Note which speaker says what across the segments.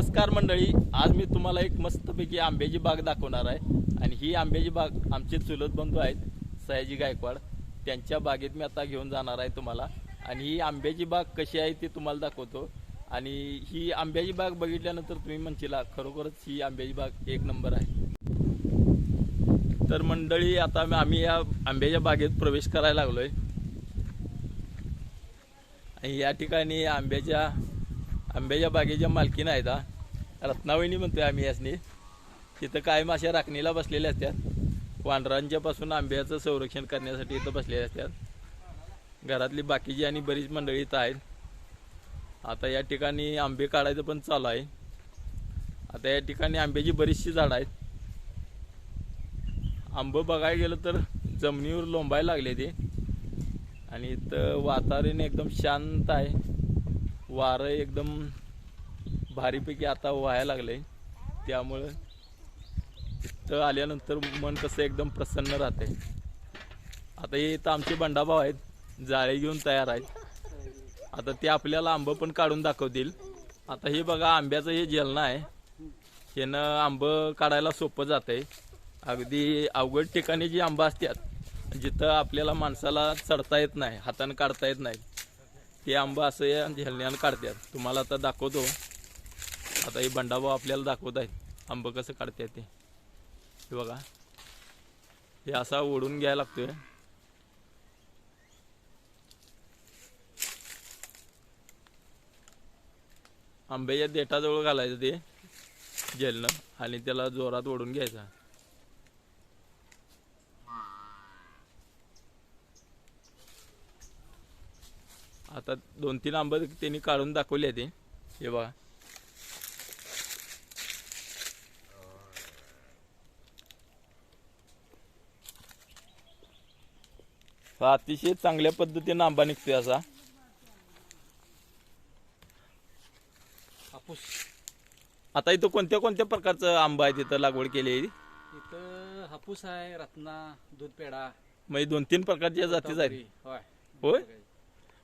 Speaker 1: नमस्कार मंडळी, आज मी तुम्हाला एक मस्तपैकी आंब्याची बाग दाखवणार आहे. आणि ही आंब्याची बाग आमचे चुलत बंधू आहेत सयाजी गायकवाड, त्यांच्या बागेत मी आता घेऊन जाणार आहे तुम्हाला. आणि ही आंब्याची बाग कशी आहे ते तुम्हाला दाखवतो. आणि ही आंब्याची बाग बघितल्यानंतर तुम्ही म्हणशील खरोखरच ही आंब्याची बाग एक नंबर आहे. तर मंडळी, आता आम्ही या आंब्याच्या बागेत प्रवेश करायला लागलोय. आणि या ठिकाणी आंब्याच्या बागेच्या मालकीन आहेत रत्नावहिनी म्हणतोय आम्ही यासनी. तिथं कायम अशा राखणीला बसलेल्या असतात, वानरांच्या पासून आंब्याचं संरक्षण करण्यासाठी इथं बसलेल्या असतात. घरातली बाकीची आणि बरीच मंडळी इथं आहेत. आता या ठिकाणी आंबे काढायचं पण चालू आहे. आता या ठिकाणी आंब्याची बरीचशी झाडं आहेत. आंबं बघायला गेलं तर जमिनीवर लोंबायला लागले ते. आणि इथं वातावरण एकदम शांत आहे, वारं एकदम भारीपैकी आता व्हायला लागलंय. त्यामुळं इथं आल्यानंतर मन कसं एकदम प्रसन्न राहते. आता हे इथं आमचे बंडाभाऊ आहेत, जाळे घेऊन तयार आहेत. आता ते आपल्याला आंबं पण काढून दाखवतील. आता हे बघा, आंब्याचं हे जेलणं आहे. यानं आंबं काढायला सोपं जातंय. अगदी अवघड ठिकाणी जी आंबं असतात, जिथं आपल्याला माणसाला चढता येत नाही, हातानं काढता येत नाही, ते आंबं असं या झेलण्यानं काढतात. तुम्हाला आता दाखवतो. आता हे बंडाभाऊ आपल्याला दाखवत आहेत आंबं कसं काढतात ते. हे बघा, हे असा ओढून घ्यायला लागतोय. आंब्याच्या देठाजवळ घालायचं ते झेलणं आणि त्याला जोरात ओढून घ्यायचा. आता 2-3 आंबे त्यांनी काढून दाखवले ते. हे बघा, हा अतिशय चांगल्या पद्धतीने आंबा निघतोय असा.
Speaker 2: हापूस.
Speaker 1: आता इथं कोणत्या कोणत्या प्रकारचं आंबा आहे तिथं लागवड केली आहे?
Speaker 2: इथं हापूस आहे, रत्ना, दूध पेढा,
Speaker 1: म्हणजे 2-3 प्रकारच्या जातीच आहेत.
Speaker 2: होय
Speaker 1: होय.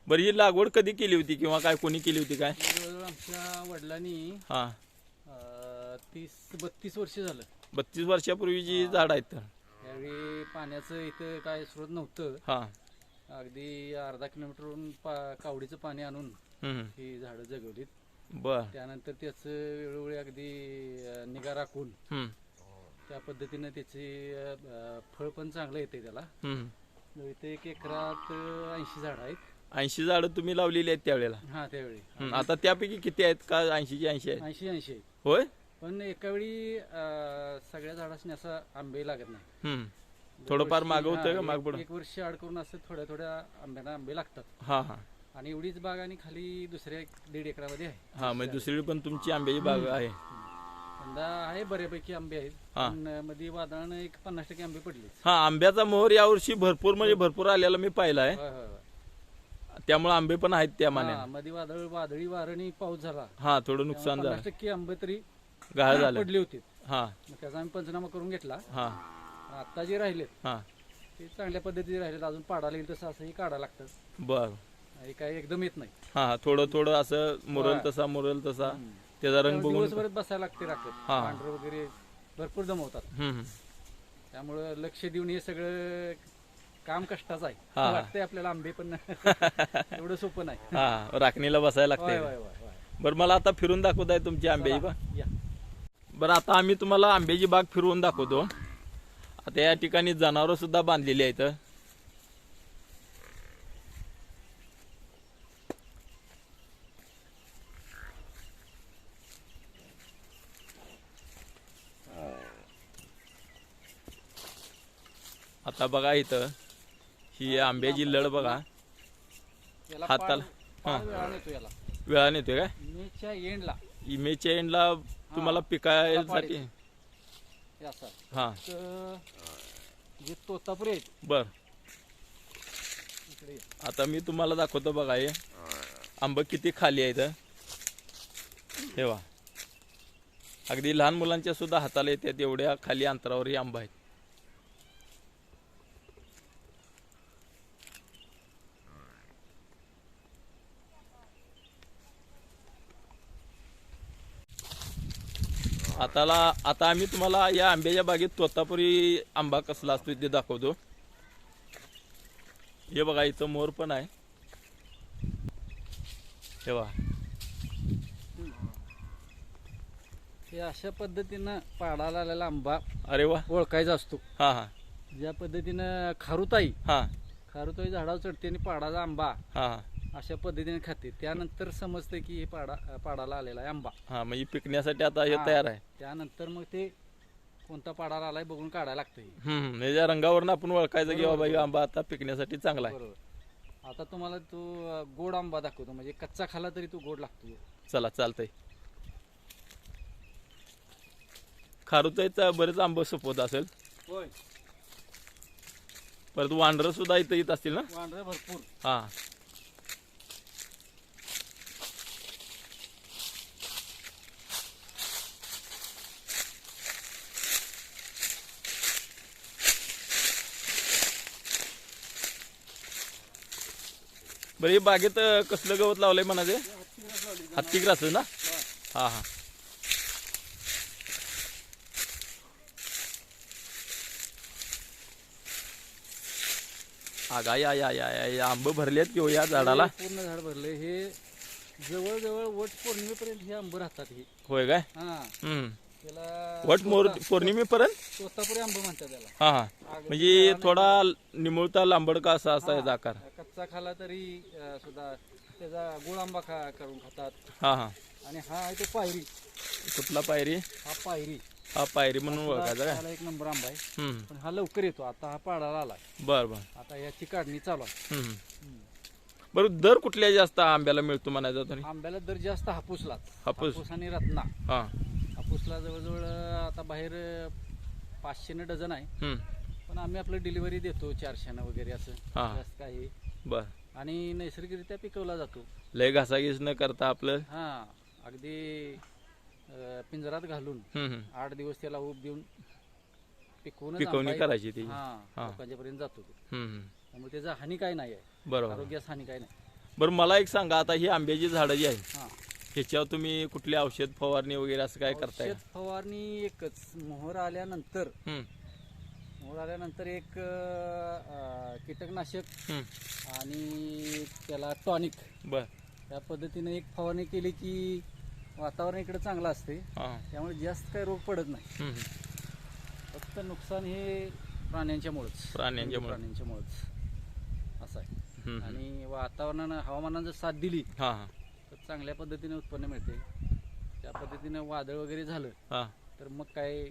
Speaker 1: बरं, ही लागवड कधी केली होती किंवा काय, कोणी केली होती काय?
Speaker 2: आमच्या वडिलांनी
Speaker 1: हा
Speaker 2: 30-32 वर्ष झालं.
Speaker 1: 32 वर्षापूर्वीची झाड आहेत.
Speaker 2: त्यावेळी पाण्याचं इथं काय स्रोत नव्हतं.
Speaker 1: हा
Speaker 2: अगदी अर्धा किलोमीटरहून कावडीचं पाणी आणून ही झाडं जगवलीत.
Speaker 1: बर. त्यानंतर
Speaker 2: त्याचं वेळोवेळी अगदी निगा राखून त्या पद्धतीनं त्याचे फळ पण चांगलं येते त्याला. इथे 1 एकरात 80 झाड आहेत.
Speaker 1: 80 झाडं तुम्ही लावलेली आहेत त्यावेळेला?
Speaker 2: हा, त्यावेळी.
Speaker 1: आता त्यापैकी किती आहेत का? 80ची 80 आहेत?
Speaker 2: 80 आहेत.
Speaker 1: होय.
Speaker 2: पण एका वेळी सगळ्या झाडांनी असं आंबे लागत नाही.
Speaker 1: थोडंफार मागं होतं का? माग पुढं
Speaker 2: 1 वर्ष आड करून असं थोड्या थोड्या आंब्यांना आंबे लागतात.
Speaker 1: हा हा.
Speaker 2: आणि एवढीच बाग आणि खाली दुसऱ्या 1.5 एकरामध्ये आहे.
Speaker 1: हा, म्हणजे दुसरी पण तुमची आंब्याची बाग आहे?
Speaker 2: यंदा आहे, बऱ्यापैकी आंबे आहेत. पण मध्ये वादळानं 50% आंबे पडले.
Speaker 1: हा, आंब्याचा मोहर यावर्षी भरपूर म्हणजे भरपूर आलेला मी पाहिलाय. त्यामुळे आंबे पण आहेत त्या मानाने.
Speaker 2: मध्ये वादळी वारणी पाऊस झाला.
Speaker 1: हा, थोडं नुकसान झालं.
Speaker 2: 50% आंबे तरी
Speaker 1: गाळ झाले,
Speaker 2: पडले होते.
Speaker 1: हा,
Speaker 2: त्याचा आम्ही पंचनामा करून घेतला.
Speaker 1: हा.
Speaker 2: आता जे राहिलेत
Speaker 1: हा,
Speaker 2: ते चांगल्या पद्धतीने राहिलेत. अजून पाडायला येईल तसं असंही काढायला लागतं.
Speaker 1: बर.
Speaker 2: काही एकदम येत नाही.
Speaker 1: हा, थोडं थोडं असं मुरल तसा त्याचा रंग बघून
Speaker 2: दिवसभरात बसायला लागते राखत. पांढरं वगैरे भरपूर जमवतात. त्यामुळं लक्ष देऊन हे सगळं काम कष्टाचं आहे. वाटतंय आपल्याला आंबे, पण एवढं सोपं नाही.
Speaker 1: हा, राखणीला बसायला लागते. बरं, मला आता फिरून दाखवताय तुमची आंब्याची बाग? बरं, आता आम्ही तुम्हाला आंब्याची बाग फिरवून दाखवतो. आता या ठिकाणी जनावरं सुद्धा बांधलेली आहेत. आता बघा, इथं ही आंब्याची लढ बघा. हाताला वेळाने येतोय काय?
Speaker 2: मेच्या एंडला,
Speaker 1: मेच्या एंडला तुम्हाला पिकायसाठी. हा,
Speaker 2: जे तोतापुरी आहेत.
Speaker 1: बर. आता मी तुम्हाला दाखवतो बघा, हे आंबे किती खाली आहेत. हे वा, अगदी लहान मुलांच्या सुद्धा हाताला येतात एवढ्या खाली अंतरावर हे आंबा आहेत. आता आम्ही तुम्हाला या आंब्याच्या बागेत तोतापुरी आंबा कसला असतो ते दाखवतो. हे बघा इथं मोर पण आहे. हे बघा
Speaker 2: हे अशा पद्धतीनं पाडाला आलेला आंबा
Speaker 1: अरे वा.
Speaker 2: ओळखायचा असतो.
Speaker 1: हा हा
Speaker 2: ज्या पद्धतीनं खारुताई
Speaker 1: हा
Speaker 2: झाडावर चढते आणि पाडाचा आंबा
Speaker 1: हा हा
Speaker 2: अशा पद्धतीने खाते. त्यानंतर समजतं की हे पाडाला आलेला आहे आंबा.
Speaker 1: हा म्हणजे पिकण्यासाठी आता हे तयार आहे.
Speaker 2: त्यानंतर मग ते कोणता पाडाला आलाय बघून काढायला लागतं.
Speaker 1: याच्या रंगावरून आपण ओळखायचं की बाबा हा आंबा आता पिकण्यासाठी चांगला आहे.
Speaker 2: बरोबर. आता तुम्हाला तो गोड आंबा दाखवतो, म्हणजे कच्चा खाला तरी तो गोड लागतो.
Speaker 1: चला चालतंय. खारुताईचा बरेच आंबा सपोत असेल.
Speaker 2: होय,
Speaker 1: परत वांढरं सुद्धा इथं येत असतील ना.
Speaker 2: वांढरं भरपूर.
Speaker 1: हा बरं हे बागेत कसलं गवत लावलंय म्हणाचे. हत्ती ग्रास ना. हा हा आगा या आंब भरलेत किंवा या झाडाला.
Speaker 2: पूर्ण झाड भरले. हे जवळजवळ वट पौर्णिमेपर्यंत हे आंबे राहतात. हे
Speaker 1: होय काय.
Speaker 2: हा, त्याला
Speaker 1: वट पौर्णिमेपर्यंत
Speaker 2: तोतापुरी आंबा म्हणतात त्याला.
Speaker 1: हा हा म्हणजे थोडा निमुळता लांबड का असा याचा आकार.
Speaker 2: कच्चा खाला तरी सुद्धा त्याचा गोड आंबा करून खातात.
Speaker 1: हा हा
Speaker 2: आणि हा आहे तो पायरी.
Speaker 1: कुठला पायरी. हा पायरी म्हणून ओळखायचा काय.
Speaker 2: त्याला एक नंबर आंबा आहे. पण हा लवकर येतो. आता हा पाडाला आलाय.
Speaker 1: बर बर.
Speaker 2: आता याची काढणी चालू आहे.
Speaker 1: बरं दर कुठल्या जास्त आंब्याला मिळतो म्हणायचा तरी.
Speaker 2: आंब्याला दर जास्त हापूसला.
Speaker 1: हापूस
Speaker 2: आणि रत्ना.
Speaker 1: हा
Speaker 2: हापूसला जवळजवळ आता बाहेर 500 डझन आहे. पण आम्ही आपलं डिलिव्हरी देतो 400 वगैरे असं. जास्त काही.
Speaker 1: बर.
Speaker 2: आणि नैसर्गिकरित्या पिकवला जातो.
Speaker 1: लय घासाघीस न करता आपलं.
Speaker 2: हा, अगदी पिंजरात घालून 8 दिवस त्याला ऊब देऊन
Speaker 1: पिकवणी करायची ती.
Speaker 2: लोकांच्या पर्यंत जातो. त्यामुळे त्याचा हानी काय नाही आहे.
Speaker 1: बरोबर.
Speaker 2: आरोग्यास हानी काय नाही.
Speaker 1: बरं मला एक सांगा, आता ही आंब्याची झाडं जी आहेत ह्याच्यावर तुम्ही कुठली औषध फवारणी वगैरे असं काय करताय.
Speaker 2: औषध फवारणी एकच. मोहर आल्यानंतर एक कीटकनाशक आणि त्याला टॉनिक.
Speaker 1: बर.
Speaker 2: त्या पद्धतीने एक फवारणी केली की वातावरण इकडे चांगलं असते. त्यामुळे जास्त काही रोग पडत नाही. फक्त नुकसान हे प्राण्यांच्यामुळेच असं आहे. आणि वातावरणानं हवामानानं जर साथ दिली तर चांगल्या पद्धतीने उत्पन्न मिळते. त्या पद्धतीने वादळ वगैरे झालं तर मग काय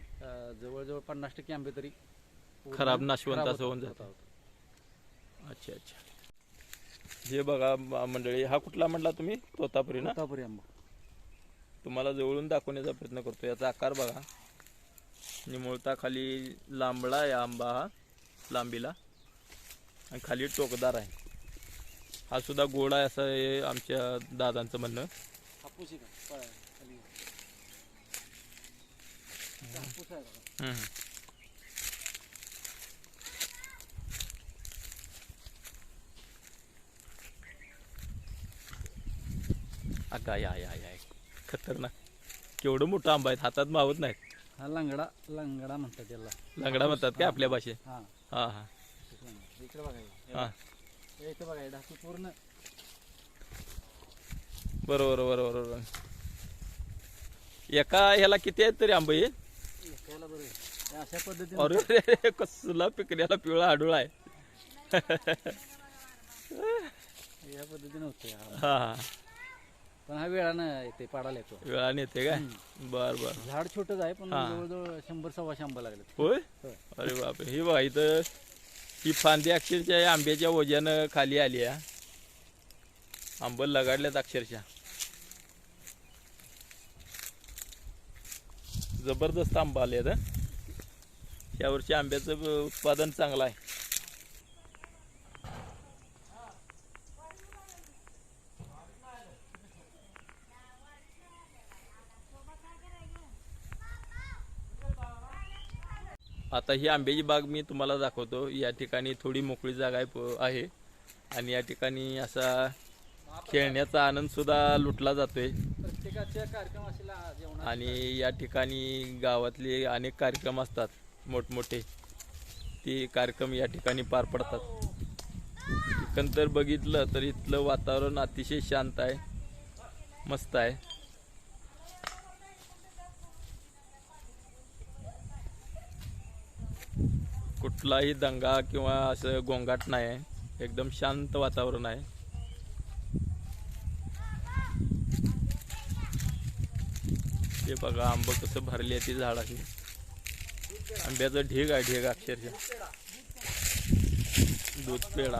Speaker 2: जवळजवळ 50% आंबे तरी
Speaker 1: खराब नाशवंत असं होऊन जातात. अच्छा अच्छा. हे बघा मंडळी, हा कुठला म्हटला तुम्ही. तोतापुरी ना.
Speaker 2: तोतापुरी आंबा
Speaker 1: तुम्हाला जवळून दाखवण्याचा प्रयत्न करतो. याचा आकार बघा. निमुळता खाली लांबडा आहे आंबा हा लांबीला, आणि खाली टोकदार आहे. हा सुद्धा गोड आहे असं आहे आमच्या दादांचं म्हणणं.
Speaker 2: हापूस आहे का. हापूस आहे का.
Speaker 1: अगा या खतरनाक. केवढं मोठं आंबा आहेत, हातात मावत नाहीत.
Speaker 2: हा लंगडा म्हणतात त्याला.
Speaker 1: लंगडा म्हणतात काय आपल्या भाषेत.
Speaker 2: हा
Speaker 1: हा हा
Speaker 2: इकडे बघा.
Speaker 1: हा
Speaker 2: इथे बघा ढाकू पूर्ण.
Speaker 1: बरोबर. एका ह्याला किती आहेत तरी आंबे.
Speaker 2: एकाला बरोबर अशा पद्धतीने.
Speaker 1: अरे कसला पिकण्याला पिवळा आढळ आहे.
Speaker 2: या पद्धतीने होते.
Speaker 1: हा
Speaker 2: पण हा वेळानं येते, पाडाला येतो.
Speaker 1: वेळाने येते काय. बर.
Speaker 2: झाड छोटच आहे पण जवळजवळ 100-125 आंबा लागले.
Speaker 1: होय. अरे बापरे. हे बघा इथं ही फांदी अक्षरशः आंब्याच्या वजन खाली आली आहे. आंब लगाडल्यात अक्षरशः. जबरदस्त आंबा आले आहेत. यावर्षी आंब्याचं उत्पादन चांगलं आहे. आता ही आंब्याची बाग मी तुम्हाला दाखवतो. या ठिकाणी थोडी मोकळी जागा आहे आणि या ठिकाणी असा खेळण्याचा आनंद सुद्धा लुटला जातोय.
Speaker 2: प्रत्येकाचे कार्यक्रम असेल जेवणाचे
Speaker 1: आणि या ठिकाणी गावातले अनेक कार्यक्रम असतात मोठमोठे, ते कार्यक्रम या ठिकाणी पार पडतात. एकंदर बघितलं तर इथलं वातावरण अतिशय शांत आहे, मस्त आहे. कुठलाही दंगा किंवा असं गोंगाट नाही आहे, एकदम शांत वातावरण आहे. हे बघा आंब कसं भरली आहे ती झाडाची, आंब्याचं ढीग आहे, ढीग अक्षरशः. दूध पेढा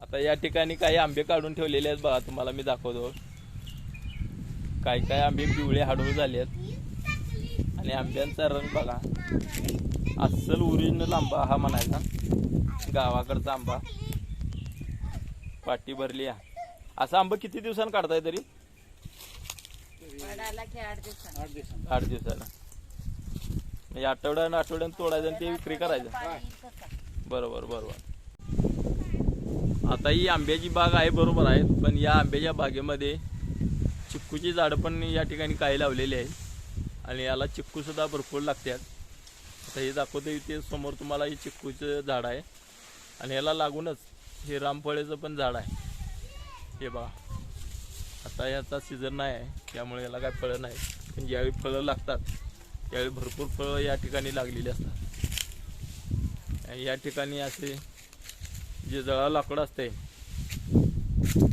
Speaker 1: आता या ठिकाणी काही आंबे काढून ठेवलेले आहेत बघा, तुम्हाला मी दाखवतो. काही आंबे पिवळे हाडूळ झाले आहेत आणि आंब्यांचा रंग बघा, अस्सल ओरिजिनल आंबा हा म्हणायचा, गावाकडचा आंबा. पाटी भरली आहे. असा आंबा किती दिवसांनी काढताय तरी? 8 दिवसाला. म्हणजे आठवड्यानं तोडायचं आणि ते विक्री करायचं. बरोबर बरोबर. आता ही आंब्याची बाग आहे, बरोबर आहे, पण या आंब्याच्या बागेमध्ये चिक्कूची झाडं पण या ठिकाणी काही लावलेली आहेत आणि याला चिक्कू सुद्धा भरपूर लागतात. आता हे दाखवतो इथे समोर तुम्हाला हे चिक्कूचं झाड आहे आणि याला लागूनच हे रामफळेचं पण झाड आहे. हे बघा, आता याचा सीझन नाही आहे त्यामुळे याला काय फळं नाही, पण ज्यावेळी फळं लागतात त्यावेळी भरपूर फळं या ठिकाणी लागलेली असतात. या ठिकाणी असे जे जळा लाकूड असते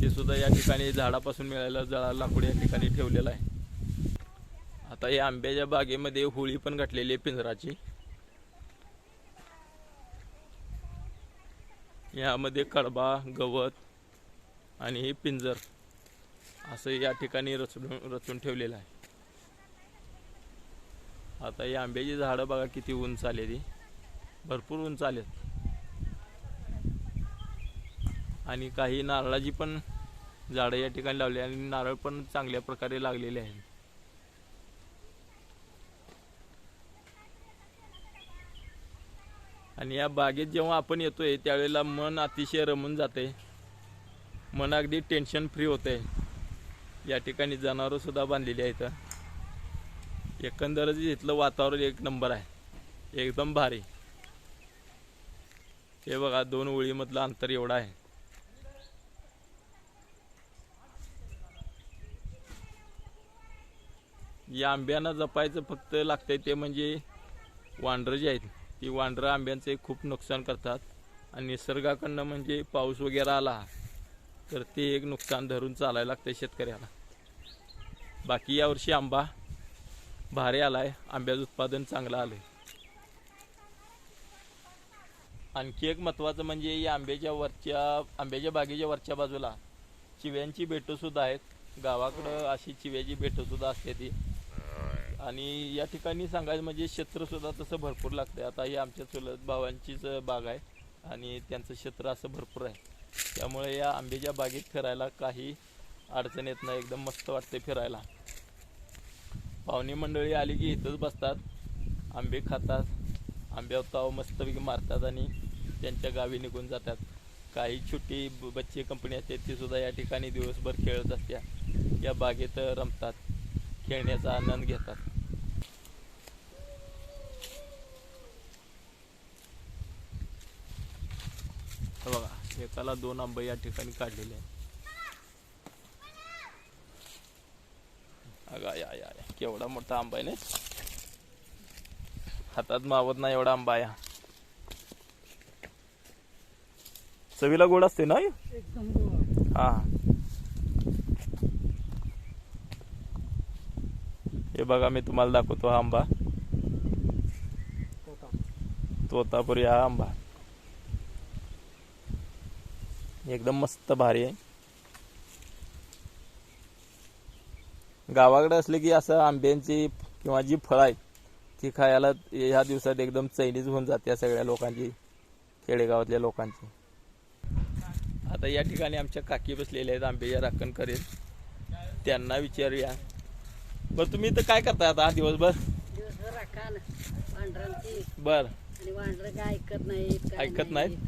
Speaker 1: ते सुद्धा या ठिकाणी झाडापासून मिळालेलं जळा लाकूड या ठिकाणी ठेवलेलं आहे. आता या आंब्याच्या बागेमध्ये होळी पण घातलेली आहे पिंजराची. यामध्ये कडबा, गवत आणि हे पिंजर असं या ठिकाणी रचून ठेवलेलं आहे. आता ही आंब्याची झाडं बघा किती उंच आले, ती भरपूर उंच आलेत. आणि काही नारळाची पण झाडं या ठिकाणी लावली आणि नारळ पण चांगल्या प्रकारे लागलेले आहेत. आणि या बागेत जेव्हा आपण येतोय त्यावेळेला मन अतिशय रमून जाते, मन अगदी टेन्शन फ्री होते. या ठिकाणी जनावरं सुद्धा बांधलेली आहेत. एकंदरच इथलं वातावरण एक नंबर आहे, एकदम भारी. हे बघा 2 ओळीमधलं अंतर एवढं आहे. या आंब्यांना जपायचं फक्त लागतंय ते म्हणजे वांढरं जे आहेत, ती वांढरं आंब्यांचे खूप नुकसान करतात आणि निसर्गाकडनं म्हणजे पाऊस वगैरे आला तर ते एक नुकसान धरून चालायला लागतंय शेतकऱ्याला. बाकी यावर्षी आंबा भारी आलाय, आंब्याचं उत्पादन चांगलं आलंय. आणखी एक महत्त्वाचं म्हणजे या आंब्याच्या बागेच्या वरच्या बाजूला चिव्यांची बेटं सुद्धा आहेत. गावाकडं अशी चिव्याची बेटं सुद्धा असते ती. आणि या ठिकाणी सांगायचं म्हणजे क्षेत्र सुद्धा तसं भरपूर लागतंय. आता ही आमच्या चुलत भावांचीच बाग आहे आणि त्यांचं क्षेत्र असं भरपूर आहे, त्यामुळे या आंब्याच्या बागेत फिरायला काही अडचण येत नाही, एकदम मस्त वाटते फिरायला. पाहुणी मंडळी आली की इथंच बसतात, आंबे खातात, आंब्यावर ताव मस्तपैकी मारतात आणि त्यांच्या गावी निघून जातात. काही छोटी बच्चे कंपनी असते ती सुद्धा या ठिकाणी दिवसभर खेळत असत्या, या बागेत रमतात, खेळण्याचा आनंद घेतात. बघा एकाला 2 आंबे या ठिकाणी काढलेले आहेत. अगा या या केवढा मोठा आंबा आहे ना, हातात मावत नाही एवढा आंबा आहे. चवीला गोड असते ना
Speaker 2: एकदम गोड.
Speaker 1: हा. हे बघा मी तुम्हाला दाखवतो हा आंबा, तोतापुरी हा आंबा एकदम मस्त भारी आहे. गावाकडे असले की असं आंब्यांची किंवा जी फळं आहेत ती खायला ह्या दिवसात एकदम चैनीच होऊन जाते सगळ्या लोकांची, खेडेगावातल्या लोकांची. आता या ठिकाणी आमच्या काकी बसलेल्या आहेत आंब्याच्या राखण करीत, त्यांना विचारूया. बरं तुम्ही इथं काय करताय आता दिवसभर?
Speaker 3: राखण वांढरांची
Speaker 1: बर
Speaker 3: आणि वांढरं काय ऐकत नाहीत,
Speaker 1: ऐकत नाहीत?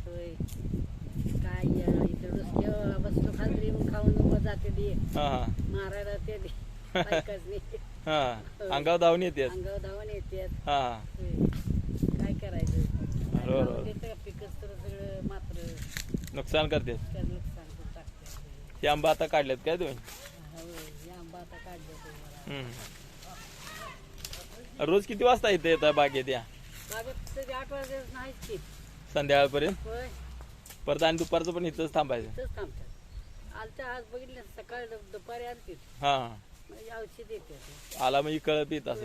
Speaker 3: काय इथं डोसक्यावर बसलो खात्री मग खाऊन जाते दी
Speaker 1: हा हा
Speaker 3: मारायला ते दी बायकाच नाही
Speaker 1: हा अंगावर धावून येते
Speaker 3: अंगावर धावून येतात
Speaker 1: हा
Speaker 3: काय करायचं
Speaker 1: बरोबर.
Speaker 3: पिकच तर सगळं मात्र
Speaker 1: नुकसान करते
Speaker 3: त्यात नुकसान करून टाकतात
Speaker 1: ते आंबा आता काढलेत काय तुम्ही
Speaker 3: या आंबा आता काढलं
Speaker 1: रोज किती वाजता इथे येतं बागेत या
Speaker 3: बागेत तरी 8 वाजता नाहीच की
Speaker 1: संध्याकाळपर्यंत
Speaker 3: होय
Speaker 1: परत आणि दुपारचं पण इथंच थांबायचं
Speaker 3: इथंच थांबतात आलच्या आज बघितलं सकाळ दुपारी आलतीत
Speaker 1: हा
Speaker 3: म्हणजे औषध येते
Speaker 1: आला म्हणजे कळत येत असं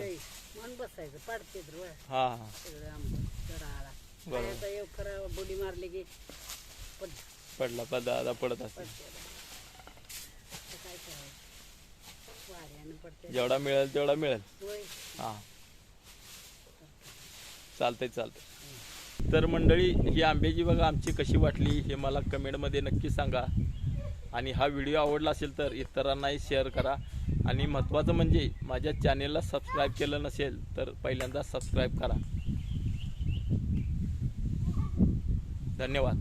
Speaker 3: म्हणून बसायचं पाडते तर
Speaker 1: हा हा
Speaker 3: सगळं आंबा चढाला
Speaker 1: बरोबर.
Speaker 3: आता येऊ खरं बुडी मारली की पडते
Speaker 1: पडला पदा पडत असते
Speaker 3: काय करायचं वाऱ्यानं पडते
Speaker 1: जेवढा मिळेल तेवढा मिळेल
Speaker 3: होय
Speaker 1: हा चालतंय तर मंडळी ही आंब्याची बघा आमची कशी वाटली हे मला कमेंटमध्ये नक्की सांगा आणि हा व्हिडिओ आवडला असेल तर इतरांनाही शेअर करा आणि महत्त्वाचं म्हणजे माझ्या चॅनेलला सबस्क्राईब केलं नसेल तर पहिल्यांदा सबस्क्राईब करा धन्यवाद.